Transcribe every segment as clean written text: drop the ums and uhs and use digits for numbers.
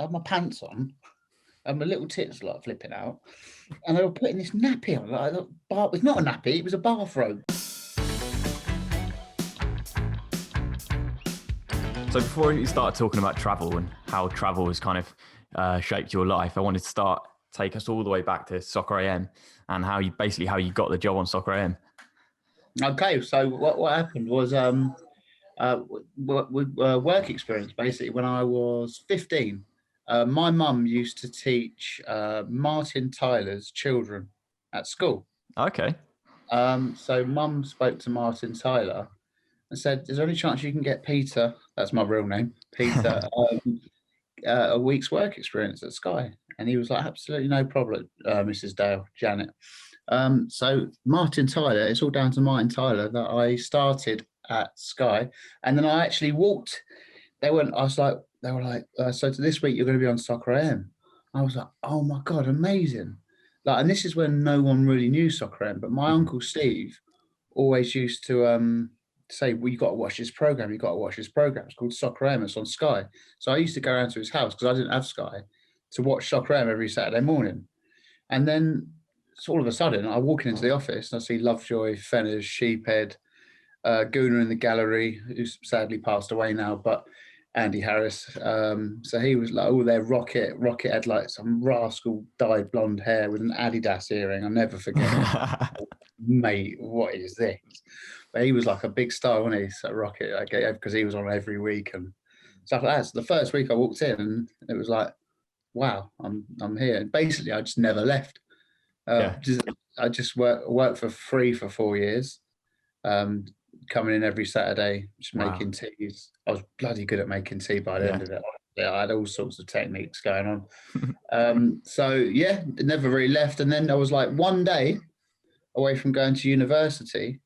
I had my pants on, and my little tits were like flipping out, and they were putting this nappy on. It's not a nappy; it was a bathrobe. So before you start talking about travel and how travel has kind of shaped your life, I wanted to take us all the way back to Soccer AM and how you got the job on Soccer AM. Okay, so what happened was work experience. Basically, when I was 15, my mum used to teach Martin Tyler's children at school. Okay. So mum spoke to Martin Tyler and said, "Is there any chance you can get Peter?" That's my real name, Peter. A week's work experience at Sky, and he was like, "Absolutely no problem, Mrs. Dale, Janet." So Martin Tyler, it's all down to Martin Tyler that I started at Sky, and then I actually walked. They were like, "So to this week you're going to be on Soccer AM." I was like, "Oh my god, amazing!" And this is when no one really knew Soccer AM, but my uncle Steve always used to say, "Well, you got to watch this program. You got to watch this program. It's called Soccer AM. It's on Sky." So I used to go around to his house because I didn't have Sky to watch Soccer AM every Saturday morning. And then all of a sudden, I walk into the office and I see Lovejoy, Fenners, Sheephead, Gooner in the gallery, who's sadly passed away now, but Andy Harris. So he was like, "Oh, they're Rocket." Rocket had like some rascal dyed blonde hair with an Adidas earring. I'll never forget it. Mate, what is this? But he was like a big star, wasn't he? So Rocket, because he was on every week and stuff like that. So the first week I walked in and it was like, wow, I'm here. And basically, I just never left. I just worked for free for 4 years, coming in every Saturday, just making teas. I was bloody good at making tea by the end of it. I had all sorts of techniques going on. So yeah, never really left. And then I was like one day away from going to university.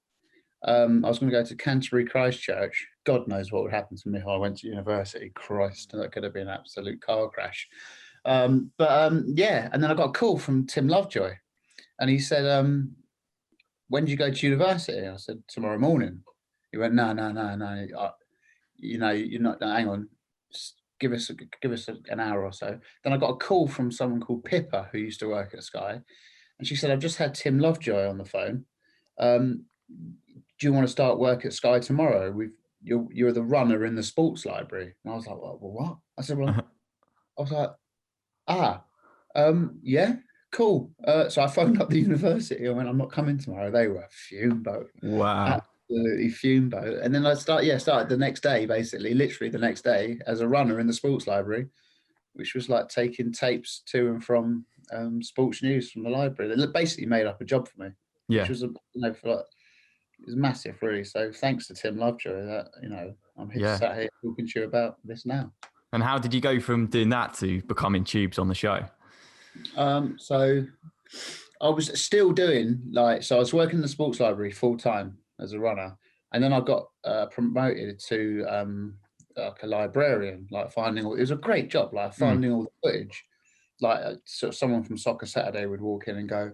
I was going to go to Canterbury Christchurch. God knows what would happen to me if I went to university. Christ, that could have been an absolute car crash. And then I got a call from Tim Lovejoy, and he said, "When do you go to university?" I said, "Tomorrow morning." He went, "No. You're not. Hang on, just give us an hour or so." Then I got a call from someone called Pippa who used to work at Sky, and she said, "I've just had Tim Lovejoy on the phone. Do you want to start work at Sky tomorrow? You're the runner in the sports library." And I was like, "Well, what?" I said, "Yeah, cool." So I phoned up the university. I went, "I'm not coming tomorrow." They were fume-boat. Wow. Absolutely fume-boat. And then I started the next day, basically, literally the next day, as a runner in the sports library, which was like taking tapes to and from sports news from the library. They basically made up a job for me, which was it was massive, really. So thanks to Tim Lovejoy that, I'm sat here talking to you about this now. And how did you go from doing that to becoming Tubes on the show? So I was still doing I was working in the sports library full time as a runner. And then I got promoted to like a librarian, it was a great job, finding all the footage. Sort of someone from Soccer Saturday would walk in and go,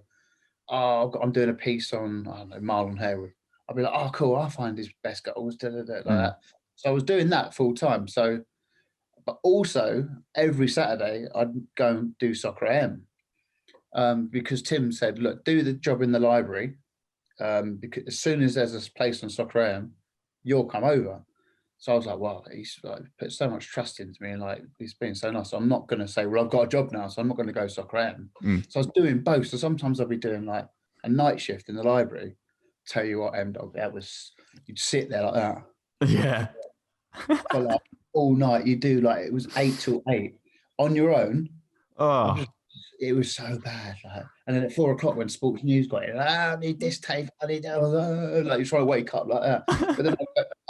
"Oh, I'm doing a piece on, I don't know, Marlon Harewood." I'd be like, "Oh, cool, I'll find his best goals," like that. So I was doing that full time. So, but also every Saturday I'd go and do Soccer AM, because Tim said, "Look, do the job in the library, because as soon as there's a place on Soccer AM, you'll come over." So I was like, "Wow, he's put so much trust into me, and he's been so nice. So I'm not going to say, well, I've got a job now, so I'm not going to go Soccer AM." So I was doing both. So sometimes I'd be doing a night shift in the library. Tell you what, M-Dog, you'd sit there like that. Yeah. For all night. You do it was 8 till 8 on your own. Oh. It was so bad. And then at 4 o'clock when sports news got in, "I need this tape, I need that." You try to wake up like that. But then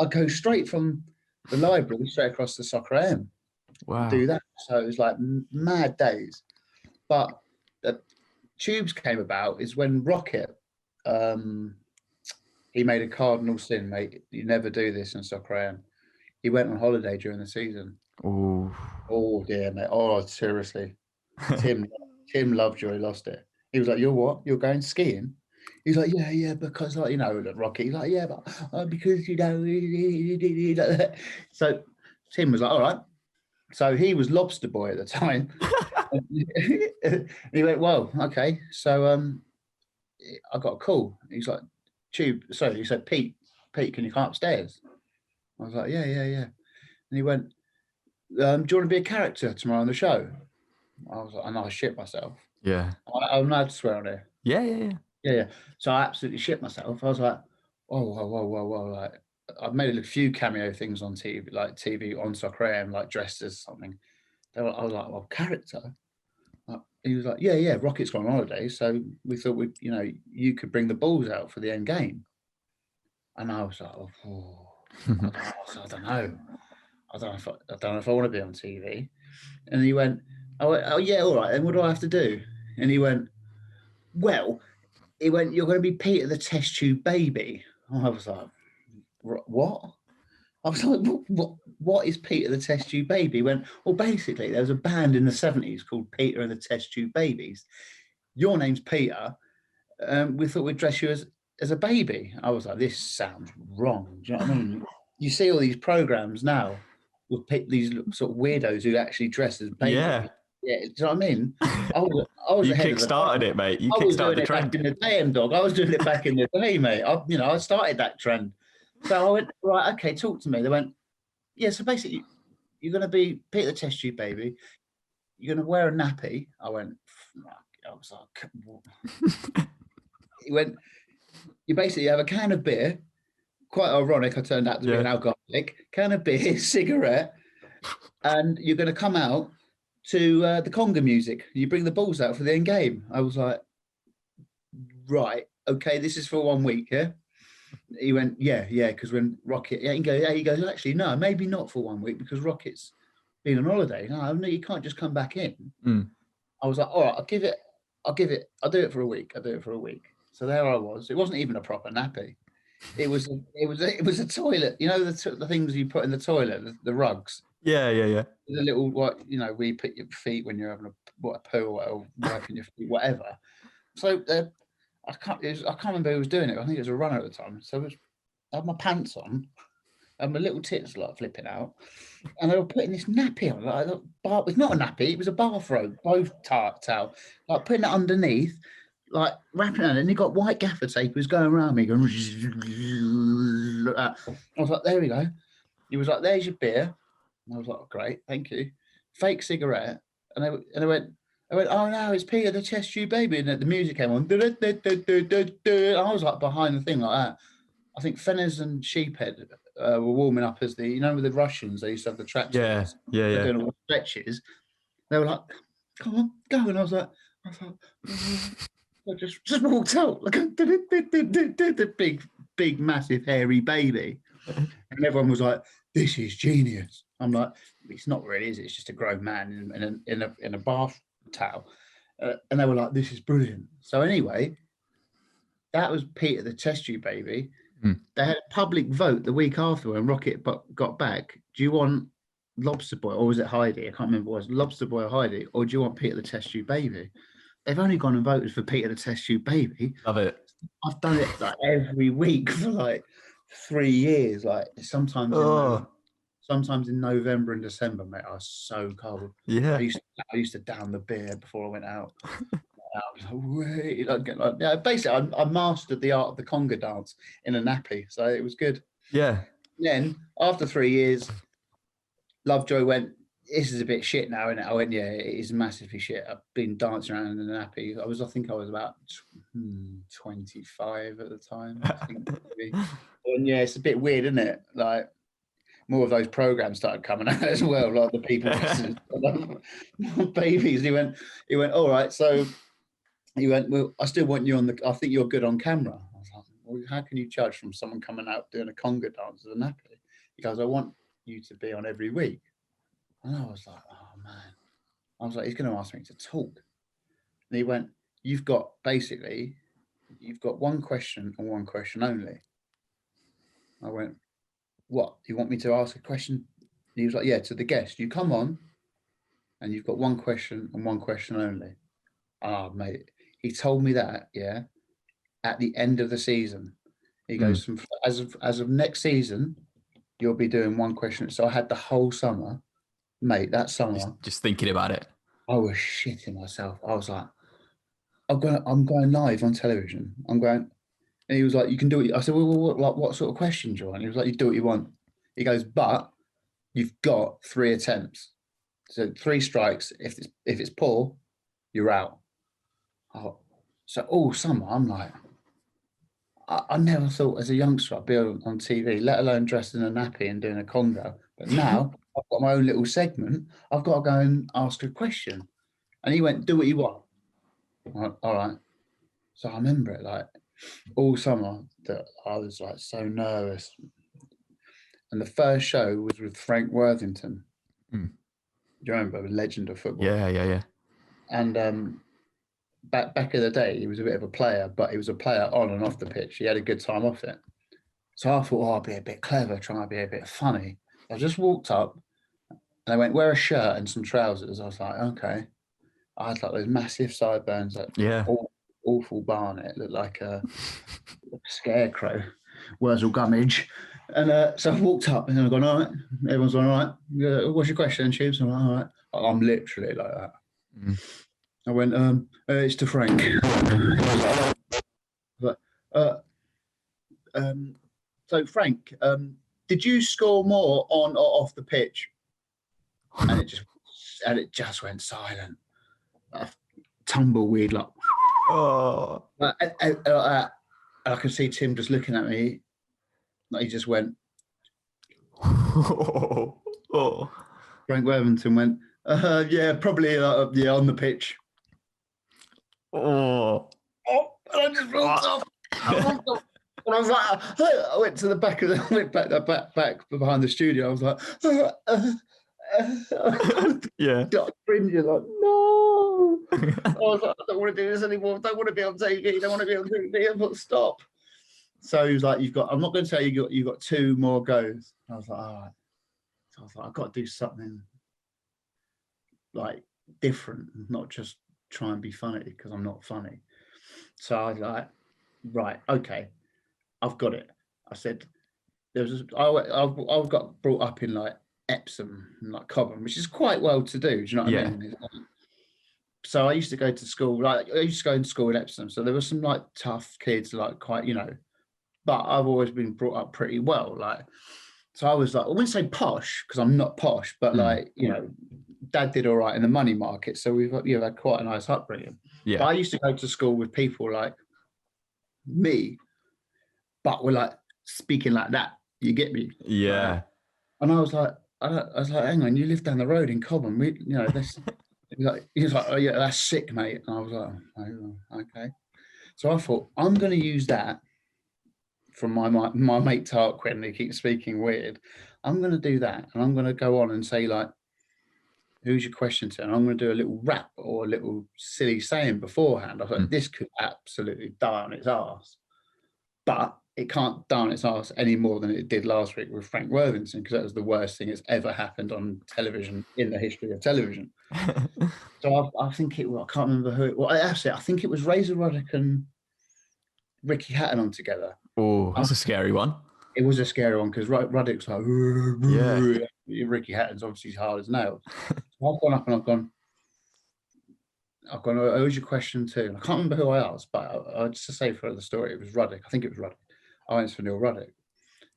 I'd go straight from the library straight across to Soccer AM. Wow. Do that. So it was mad days. But the Tubes came about is when Rocket, he made a cardinal sin, mate. You never do this in Soccer AM. He went on holiday during the season. Ooh. Oh dear, mate. Oh, seriously. Tim Lovejoy lost it. He was like, "You're what? You're going skiing?" He's like, "Yeah, because Rocky." He's like, "Yeah, but because." So Tim was like, "All right, So he was lobster boy at the time. And he went, well, okay. So I got a call. He's like, Sorry, he said, Pete, can you come upstairs? I was like, yeah. And he went, do you want to be a character tomorrow on the show? I was like, I know, I shit myself. Yeah. I'm allowed to swear on here. Yeah. So I absolutely shit myself. I was like, whoa. Like, I've made a few cameo things on TV, like TV on Soccer AM, like dressed as something. I was like, well, character? He was like, yeah, Rocket's gone on holiday. So we thought you could bring the balls out for the end game. And I was like, I don't know. I don't know if I want to be on TV. And he went, oh yeah, all right. Then what do I have to do? And he went, well, you're going to be Peter the Test Tube Baby. And I was like, what? I was like, what is Peter the Test Tube Baby? He went, well, basically, there was a band in the 70s called Peter and the Test Tube Babies. Your name's Peter. We thought we'd dress you as a baby. I was like, this sounds wrong. Do you know what I mean? You see all these programs now with these sort of weirdos who actually dress as babies. Yeah. Yeah, do you know what I mean? I was you kick-started it, mate. You kick-started the trend. Back in the day, dog. I was doing it back in the day, mate. I started that trend. So I went, right, okay, talk to me. They went, yeah, so basically, you're going to be Peter the Test Tube Baby. You're going to wear a nappy. I went, I was like, what? He went, you basically have a can of beer. Quite ironic, I turned out to be an alcoholic. Can of beer, cigarette, and you're going to come out to the conga music. You bring the balls out for the end game. I was like, right, okay, this is for 1 week, yeah? He went, yeah, because when Rocket, he goes, actually, no, maybe not for 1 week because Rocket's been on holiday. No, you can't just come back in. I was like, all right, I'll do it for a week. So there I was. It wasn't even a proper nappy. It was a toilet. You know the things you put in the toilet, the rugs. Yeah. The little where you put your feet when you're having a poo or wiping your feet, whatever. So I can't remember who was doing it. I think it was a runner at the time. So I had my pants on and my little tits like flipping out, and they were putting this nappy on. It's not a nappy. It was a bathrobe, both towel, like putting it underneath. Like wrapping it, and he got white gaffer tape. He was going around me, going. I was like, "There we go." He was like, "There's your beer." And I was like, oh, "Great, thank you." Fake cigarette, and I went, "Oh no, it's Peter the Test Tube Baby," and the music came on. I was like behind the thing like that. I think Fenners and Sheephead were warming up as with the Russians. They used to have the track. Yeah. Doing all the stretches. They were like, "Come on, go!" And I was like. I just walked out like a big, massive, hairy baby. And everyone was like, this is genius. I'm like, it's not really, is it? It's just a grown man in a bath towel. And they were like, this is brilliant. So anyway, that was Peter the Test Tube Baby. They had a public vote the week after when Rocket got back. Do you want Lobster Boy, or was it Heidi? I can't remember what it was, Lobster Boy or Heidi, or do you want Peter the Test Tube Baby? They've only gone and voted for Peter the Test Tube Baby. Love it. I've done it like every week for like 3 years. Like sometimes in November and December, mate. I was so cold. Yeah. I used to down the beer before I went out. I was like, wait. Basically, I mastered the art of the conga dance in a nappy, so it was good. Yeah. And then after 3 years, Lovejoy went, this is a bit shit now, isn't it? I went, yeah, it is massively shit. I've been dancing around in a nappy. I think I was about 25 at the time. I think. And yeah, it's a bit weird, isn't it? Like more of those programs started coming out as well, like the people babies. He went, all right. So he went, well, I still want you I think you're good on camera. I was like, well, how can you judge from someone coming out doing a conga dance as a nappy? He goes, I want you to be on every week. And I was like, oh, man. I was like, he's going to ask me to talk. And he went, you've got one question and one question only. I went, what? You want me to ask a question? And he was like, yeah, to the guest. You come on and you've got one question and one question only. Oh, mate. He told me that, yeah, at the end of the season. He goes, as of next season, you'll be doing one question. So I had the whole summer Mate, that summer, Just thinking about it. I was shitting myself. I was like, I'm going live on television. I'm going, and he was like, you can do it. I said, well, what sort of question do you want? He was like, you do what you want. He goes, but you've got 3 attempts. So 3 strikes. If it's poor, you're out. So all summer, I'm like, I never thought as a youngster I'd be on TV, let alone dressed in a nappy and doing a conga. But now I've got my own little segment. I've got to go and ask a question. And he went, do what you want. All right. So I remember it like all summer that I was like so nervous. And the first show was with Frank Worthington. Mm. Do you remember? The legend of football. Yeah. And back in the day, he was a bit of a player, but he was a player on and off the pitch. He had a good time off it. So I thought, I'll be a bit clever, try to be a bit funny. I just walked up and I went, wear a shirt and some trousers. I was like, okay. I had like those massive sideburns, like awful barnet, looked like a scarecrow, Wurzel Gummidge. And so I walked up and I've gone, all right, everyone's all right. What's your question, Tubes? I'm like, all right. I'm literally like that. Mm. I went, it's to Frank. So Frank, did you score more on or off the pitch? And it just went silent. Tumbleweed, like. Oh. I could see Tim just looking at me. Like he just went. Oh. Frank Worthington went, yeah, probably, yeah, on the pitch. Oh. And I just walked off. And I was like, I went to the back of back behind the studio. I was like, yeah. Got cringing, like, no. I was like, I don't want to do this anymore. I don't want to be on TV. I don't want to be on TV. But stop. So he was like, I'm not going to tell you, you've got 2 more goes. And I was like, all right. So I was like, I've got to do something like different, not just try and be funny because I'm not funny. So I was like, right, okay, I've got it. I said, I've got brought up in like Epsom and like Cobham, which is quite well to do. Do you know what I mean? So I used to go to school, like I used to go to school in Epsom. So there were some like tough kids, like quite, but I've always been brought up pretty well. Like, so I was like, I wouldn't say posh because I'm not posh, but like, Dad did all right in the money market. So we've had quite a nice upbringing. Yeah. But I used to go to school with people like me, but we're like speaking like that. You get me? Yeah. Like, and I was like, hang on, you live down the road in Cobham. This. He was like, oh yeah, that's sick, mate. And I was like, oh, okay. So I thought I'm going to use that from my mate Tarquin, who keeps speaking weird. I'm going to do that, and I'm going to go on and say like, who's your question to? And I'm going to do a little rap or a little silly saying beforehand. I thought this could absolutely die on its arse, but it can't die on its arse any more than it did last week with Frank Worthington, because that was the worst thing that's ever happened on television in the history of television. So I think I can't remember who it was. Actually, I think it was Razor Ruddock and Ricky Hatton on together. Oh, that's a scary one. It was a scary one because Ruddock's like, Ricky Hatton's obviously hard as nails. So I've gone up and I've gone, who's your question to? And I can't remember who I asked, but I just to say for the story, it was Ruddock. I think it was Ruddock. I went for Neil Ruddock.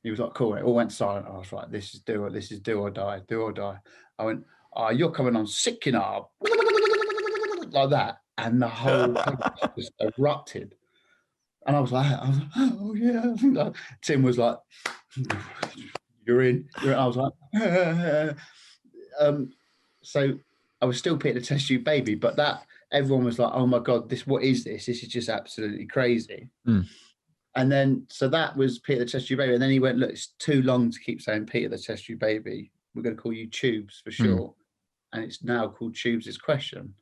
He was like, cool. It all went silent. I was like, this is do or die. I went, you're coming on sick, like that. And the whole place just erupted. And I was like, oh yeah. Tim was like, you're in. I was like, so I was still Peter the Test Tube Baby, but that everyone was like, oh my God, what is this? This is just absolutely crazy. And then, so that was Peter the Test Tube Baby. And then he went, look, it's too long to keep saying Peter the Test Tube Baby. We're going to call you Tubes for sure. And it's now called Tubes' Question.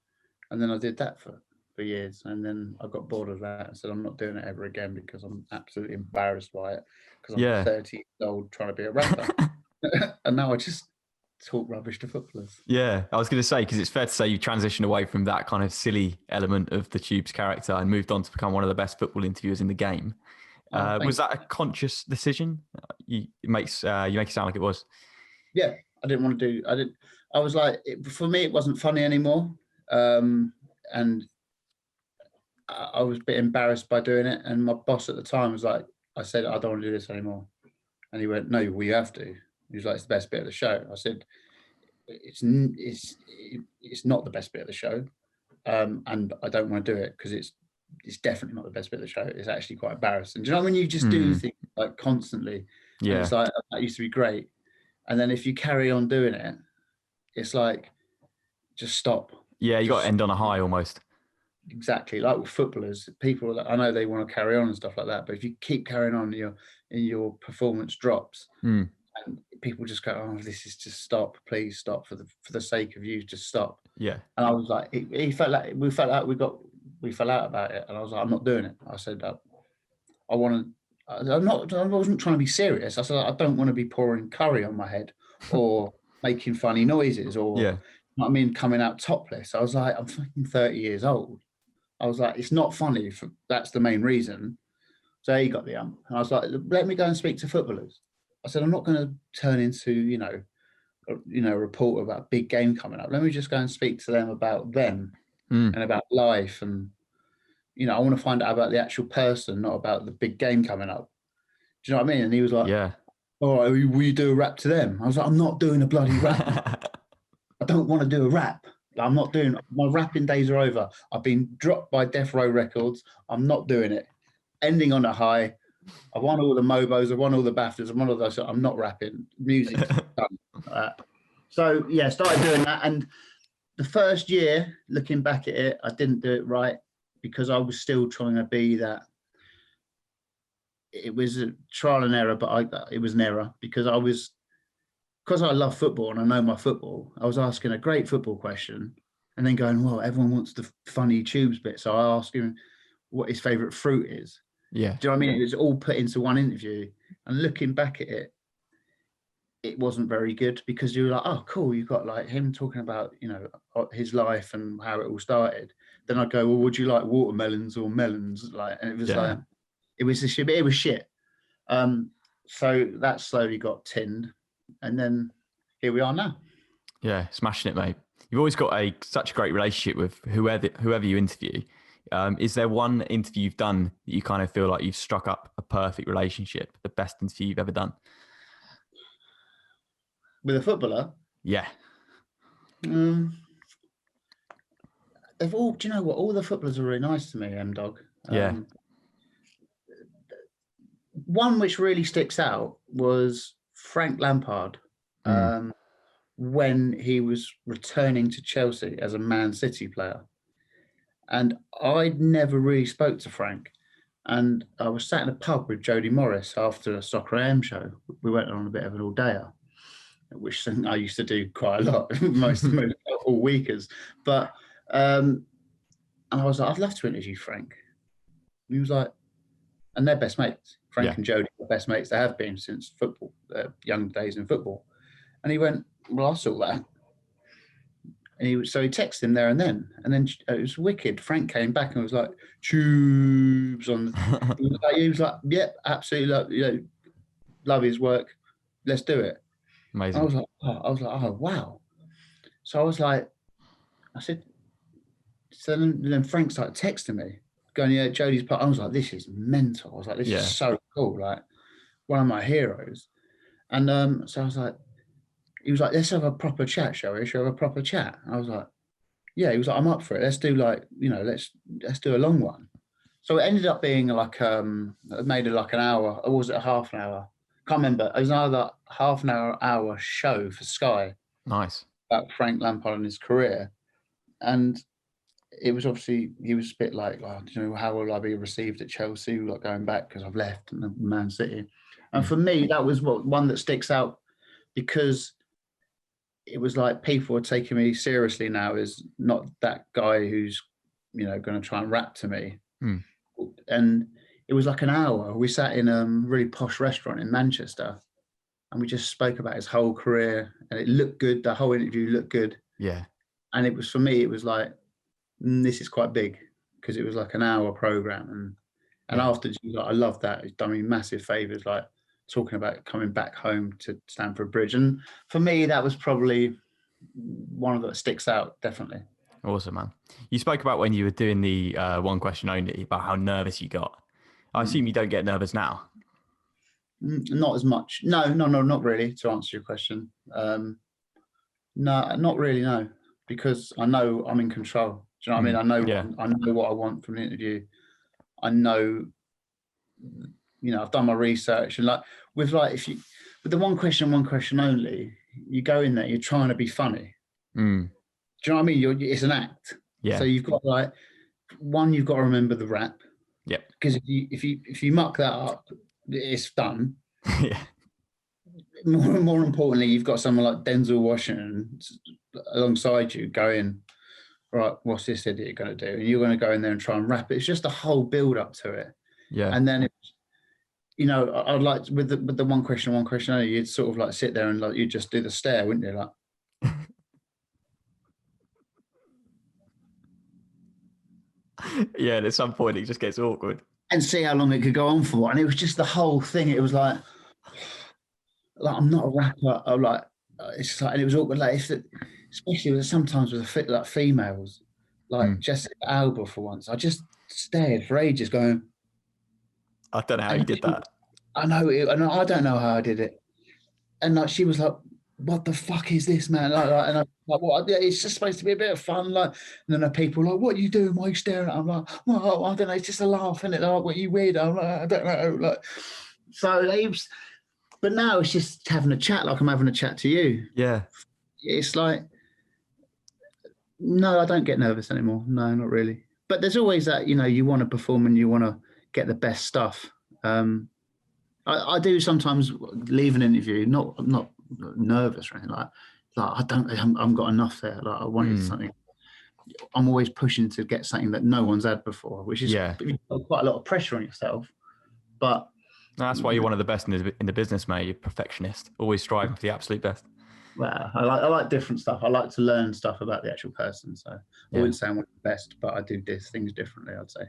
And then I did that for years. And then I got bored of that and said, I'm not doing it ever again because I'm absolutely embarrassed by it. Because I'm 30 years old trying to be a rapper. And now I just talk rubbish to footballers. Yeah, I was going to say, because it's fair to say you transitioned away from that kind of silly element of the Tubes character and moved on to become one of the best football interviewers in the game. Was that a conscious decision? You make it sound like it was. Yeah, I didn't want to do. I was like, for me, it wasn't funny anymore. And I was a bit embarrassed by doing it. And my boss at the time was like, I said, I don't want to do this anymore. And he went, no, well, you have to. He was like, it's the best bit of the show. I said, it's not the best bit of the show. And I don't want to do it because it's definitely not the best bit of the show. It's actually quite embarrassing. Do you know when you just do things like constantly? Yeah. And it's like, that used to be great. And then if you carry on doing it, it's like, just stop. Yeah, you got to end on a high almost. Exactly, like with footballers, people, I know they want to carry on and stuff like that, but if you keep carrying on, your performance drops, and people just go, "Oh, this is just stop, please stop for the sake of you, just stop." Yeah. And I was like, we fell out about it, and I was like, I'm not doing it. I said, I wasn't trying to be serious. I said, I don't want to be pouring curry on my head or making funny noises or, yeah. You know what I mean, coming out topless. I was like, I'm fucking 30 years old. I was like, it's not funny. That's the main reason. So he got the And I was like, let me go and speak to footballers. I said, I'm not going to turn into, a reporter about a big game coming up. Let me just go and speak to them about them and about life. And, I want to find out about the actual person, not about the big game coming up. Do you know what I mean? And he was like, yeah. All right, will you do a rap to them? I was like, I'm not doing a bloody rap. I don't want to do a rap. I'm not doing, my rapping days are over. I've been dropped by Death Row Records. I'm not doing it. Ending on a high. I won all the Mobos. I won all the BAFTAs. I won all those. I'm not rapping. Music's done. So, yeah, started doing that. And the first year, looking back at it, I didn't do it right because I was still trying to be that. It was a trial and error, but it was an error because I love football and I know my football, I was asking a great football question and then going, well, everyone wants the funny tubes bit. So I asked him what his favourite fruit is. Yeah. Do you know what I mean? It was all put into one interview. And looking back at it, it wasn't very good because you were like, oh, cool. You've got like him talking about, his life and how it all started. Then I'd go, well, would you like watermelons or melons? And it was like, it was shit. So that slowly got tinned. And then here we are now. Yeah, smashing it, mate. You've always got such a great relationship with whoever you interview. Is there one interview you've done that you kind of feel like you've struck up a perfect relationship, the best interview you've ever done? With a footballer? Yeah. They've all, do you know what? All the footballers are really nice to me, M-Dog. Yeah. One which really sticks out was Frank Lampard. When he was returning to Chelsea as a Man City player. And I'd never really spoke to Frank. And I was sat in a pub with Jody Morris after a Soccer AM show. We went on a bit of an all-dayer, which I used to do quite a lot, most all weekers. But and I was like, I'd love to interview Frank. And he was like, and they're best mates. Frank and Jody are best mates. They have been since football, young days in football. And he went, well, I saw that. And so he texted him there and then it was wicked. Frank came back and was like, tubes on. He was like, yeah, absolutely, love his work. Let's do it. Amazing. I was like, oh wow. So I was like, I said, so then Frank started texting me, going, yeah, Jody's part. I was like, this is mental. I was like, this is so cool, like one of my heroes. And so I was like, he was like, let's have a proper chat, shall we? Shall we have a proper chat? I was like, yeah. He was like, I'm up for it. Let's do let's do a long one. So it ended up being like, it made it like an hour, or was it a half an hour? Can't remember. It was another half an hour show for Sky. Nice. About Frank Lampard and his career. And it was obviously, he was a bit like, how will I be received at Chelsea, like going back because I've left and Man City. And for me, that was one that sticks out because it was like people are taking me seriously now as not that guy who's, going to try and rap to me. And it was like an hour. We sat in a really posh restaurant in Manchester and we just spoke about his whole career and it looked good. The whole interview looked good. Yeah. And it was, for me, it was like, this is quite big because it was like an hour program. And afterwards, I love that. It's done me massive favors, talking about coming back home to Stamford Bridge. And for me, that was probably one of that sticks out, definitely. Awesome, man. You spoke about when you were doing the one question only about how nervous you got. I assume you don't get nervous now. Not as much. No, not really. To answer your question, no, not really. No, because I know I'm in control. Do you know what I mean? I know what I want from the interview. I know, I've done my research, and with the one question only, you go in there, you're trying to be funny. Do you know what I mean? It's an act. Yeah. So you've got you've got to remember the rap. Yep. Because if you muck that up, it's done. Yeah. More importantly, you've got someone like Denzel Washington alongside you going, right, what's this idiot going to do? And you're going to go in there and try and rap it. It's just a whole build up to it. Yeah. And then, I'd like with the one question only, you'd sort of sit there and you'd just do the stare, wouldn't you? Yeah, and at some point it just gets awkward. And see how long it could go on for. And it was just the whole thing. It was like I'm not a rapper. It's just and it was awkward. Especially sometimes with females, Jessica Alba for once. I just stared for ages, going. I don't know how you did that. I know it, and I don't know how I did it. And she was like, "What the fuck is this, man?" And I'm like, "What? It's just supposed to be a bit of fun." And then the people are like, "What are you doing? Why are you staring at?" I'm like, "Well, I don't know. It's just a laugh, isn't it? What are you weird?" I'm like, "I don't know." But now it's just having a chat, like I'm having a chat to you. Yeah. It's no, I don't get nervous anymore. No, not really. But there's always that, you want to perform and you want to get the best stuff. I do sometimes leave an interview, I'm not nervous or anything I haven't got enough there. I wanted something. I'm always pushing to get something that no one's had before, which is quite a lot of pressure on yourself. But that's why you're one of the best in the business, mate. You're a perfectionist, always striving for the absolute best. Well, I like different stuff. I like to learn stuff about the actual person. So I wouldn't say I'm one of the best, but I do things differently, I'd say.